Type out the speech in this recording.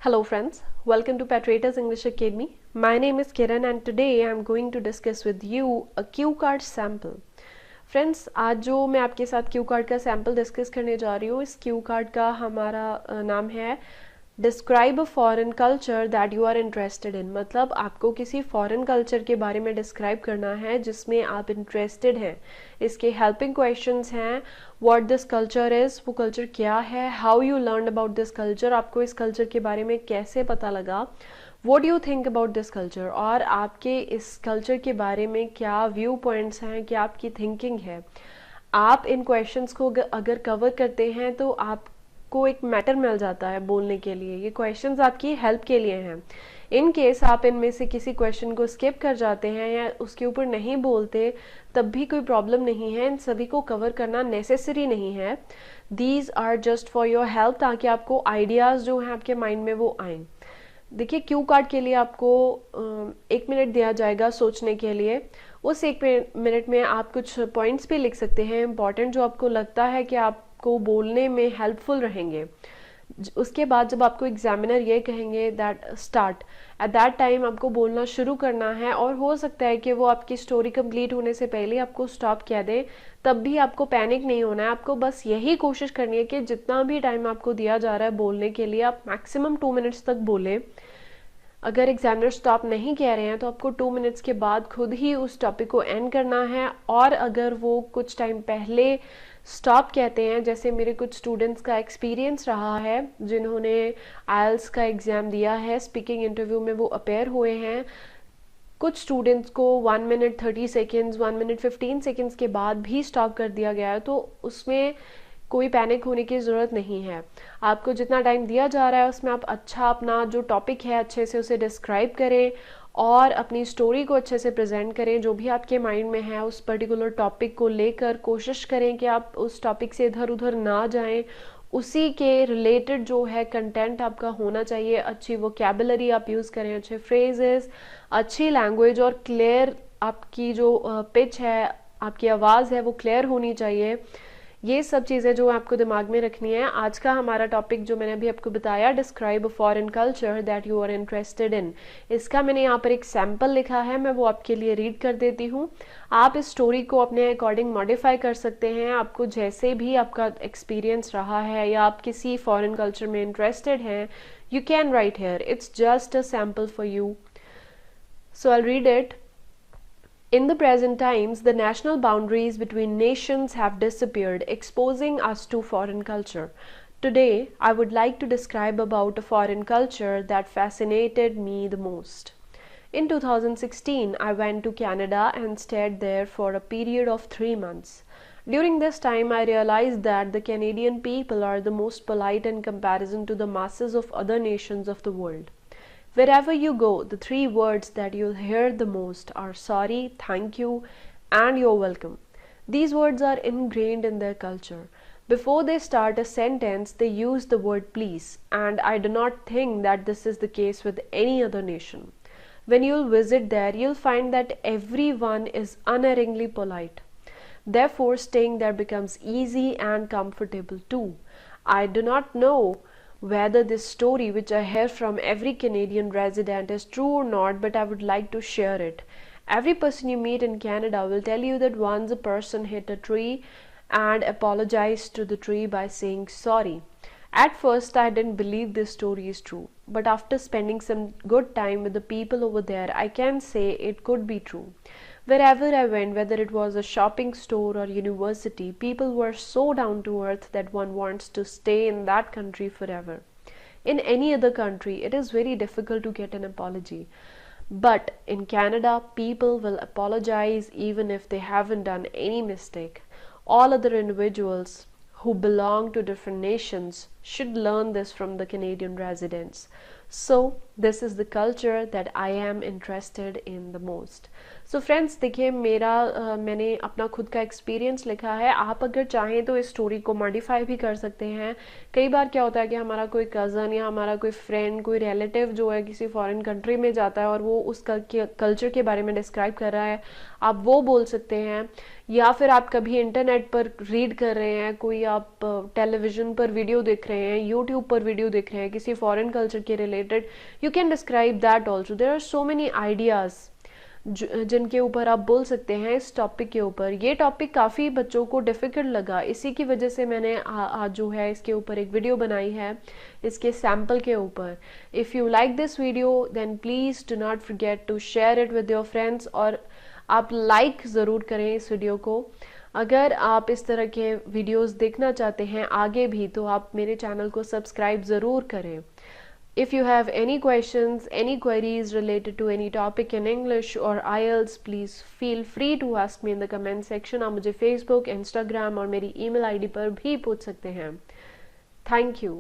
Hello friends, welcome to Patratus English Academy. My name is Kiran and today I am going to discuss with you a cue card sample. Friends आज जो मैं आपके साथ Q card का sample discuss करने जा रही हूँ, इस क्यू कार्ड का हमारा नाम है describe a foreign culture that you are interested in. मतलब आपको किसी फॉरेन कल्चर के बारे में डिस्क्राइब करना है जिसमें आप इंटरेस्टेड हैं। इसके हेल्पिंग क्वेश्चंस हैं, व्हाट दिस कल्चर इज़, वो कल्चर क्या है, how you learn about this culture, आपको इस कल्चर के बारे में कैसे पता लगा, what do you think about this culture, और आपके इस कल्चर के बारे में क्या व्यू पॉइंट्स हैं, क्या आपकी थिंकिंग है। आप इन क्वेश्चंस को अगर कवर करते हैं तो आपको एक मैटर मिल जाता है बोलने के लिए। ये क्वेश्चंस आपकी हेल्प के लिए हैं। इन केस आप इनमें से किसी क्वेश्चन को स्किप कर जाते हैं या उसके ऊपर नहीं बोलते तब भी कोई प्रॉब्लम नहीं है, इन सभी को कवर करना नेसेसरी नहीं है। These are just for your help, ताकि आपको आइडियाज़ जो हैं आपके माइंड में वो आएँ। देखिए क्यू कार्ड के लिए आपको 1 मिनट दिया जाएगा सोचने के लिए। उस 1 मिनट में आप कुछ पॉइंट्स भी लिख सकते हैं इंपॉर्टेंट, जो आपको लगता है कि आपको बोलने में हेल्पफुल रहेंगे। उसके बाद जब आपको एग्जामिनर ये कहेंगे that start, at that time आपको बोलना शुरू करना है। और हो सकता है कि वो आपकी स्टोरी कंप्लीट होने से पहले आपको स्टॉप कह दे, तब भी आपको पैनिक नहीं होना है। आपको बस यही कोशिश करनी है कि जितना भी टाइम आपको दिया जा रहा है बोलने के लिए, आप मैक्सिमम 2 मिनट्स तक बोलें। अगर एग्जामिनर स्टॉप नहीं कह रहे हैं तो आपको 2 मिनट्स के बाद खुद ही उस टॉपिक को एंड करना है। और अगर वो कुछ टाइम पहले स्टॉप कहते हैं, जैसे मेरे कुछ स्टूडेंट्स का एक्सपीरियंस रहा है जिन्होंने आइल्स का एग्ज़ाम दिया है, स्पीकिंग इंटरव्यू में वो अपेयर हुए हैं, कुछ स्टूडेंट्स को 1 मिनट 30 सेकेंड्स 1 मिनट 15 सेकेंड्स के बाद भी स्टॉप कर दिया गया है। तो उसमें कोई पैनिक होने की ज़रूरत नहीं है। आपको जितना टाइम दिया जा रहा है उसमें आप अच्छा अपना जो टॉपिक है अच्छे से उसे डिस्क्राइब करें और अपनी स्टोरी को अच्छे से प्रेजेंट करें। जो भी आपके माइंड में है उस पर्टिकुलर टॉपिक को लेकर कोशिश करें कि आप उस टॉपिक से इधर उधर ना जाएं। उसी के रिलेटेड जो है कंटेंट आपका होना चाहिए। अच्छी वोकैबुलरी आप यूज़ करें, अच्छे फ्रेजेस, अच्छी लैंग्वेज और क्लियर आपकी जो पिच है, आपकी आवाज़ है वो क्लियर होनी चाहिए। ये सब चीज़ें जो आपको दिमाग में रखनी है। आज का हमारा टॉपिक जो मैंने अभी आपको बताया, describe a foreign culture that you are interested in, इसका मैंने यहाँ पर एक सैम्पल लिखा है, मैं वो आपके लिए रीड कर देती हूँ। आप इस स्टोरी को अपने अकॉर्डिंग मॉडिफाई कर सकते हैं। आपको जैसे भी आपका एक्सपीरियंस रहा है या आप किसी फॉरेन कल्चर में इंटरेस्टेड हैं, you can write here, it's just a sample for you. So I read it. In the present times, the national boundaries between nations have disappeared, exposing us to foreign culture. Today, I would like to describe about a foreign culture that fascinated me the most. In 2016, I went to Canada and stayed there for a period of 3 months. During this time, I realized that the Canadian people are the most polite in comparison to the masses of other nations of the world. Wherever you go, the 3 words that you'll hear the most are sorry, thank you, and you're welcome. These words are ingrained in their culture. Before they start a sentence, they use the word please, and I do not think that this is the case with any other nation. When you'll visit there, you'll find that everyone is unerringly polite. Therefore, staying there becomes easy and comfortable too. I do not know whether this story which I hear from every Canadian resident is true or not, but I would like to share it. Every person you meet in Canada will tell you that once a person hit a tree and apologized to the tree by saying sorry. At first, I didn't believe this story is true, but after spending some good time with the people over there, I can say it could be true. Wherever I went, whether it was a shopping store or university, people were so down to earth that one wants to stay in that country forever. In any other country, it is very difficult to get an apology. But in Canada, people will apologize even if they haven't done any mistake. All other individuals who belong to different nations should learn this from the Canadian residents. So, this is the culture that I am interested in the most. So friends देखिए मैंने अपना खुद का experience लिखा है। आप अगर चाहें तो इस स्टोरी को मॉडिफाई भी कर सकते हैं। कई बार क्या होता है कि हमारा कोई कज़न या हमारा कोई फ्रेंड, कोई रिलेटिव जो है किसी फॉरेन कंट्री में जाता है और वो उस कल्चर के बारे में डिस्क्राइब कर रहा है, आप वो बोल सकते हैं। या फिर आप कभी इंटरनेट पर रीड कर रहे हैं, कोई आप टेलीविज़न पर वीडियो देख रहे रहे हैं, यूट्यूब पर वीडियो देख रहे हैं किसी फॉरेन कल्चर के related, you can describe that also. There are so many ideas जिनके ऊपर आप बोल सकते हैं इस टॉपिक के ऊपर। ये टॉपिक काफ़ी बच्चों को डिफ़िकल्ट लगा, इसी की वजह से मैंने आज जो है इसके ऊपर एक वीडियो बनाई है, इसके सैम्पल के ऊपर। If you like this video then please do not forget to share it with your friends, और आप लाइक ज़रूर करें इस वीडियो को। अगर आप इस तरह के वीडियोस देखना चाहते हैं आगे भी, तो आप मेरे चैनल को सब्सक्राइब ज़रूर करें। If you have any questions, any queries related to any topic in English or IELTS, please feel free to ask me in the comment section. आप मुझे Facebook, Instagram और मेरी email ID पर भी पूछ सकते हैं। Thank you.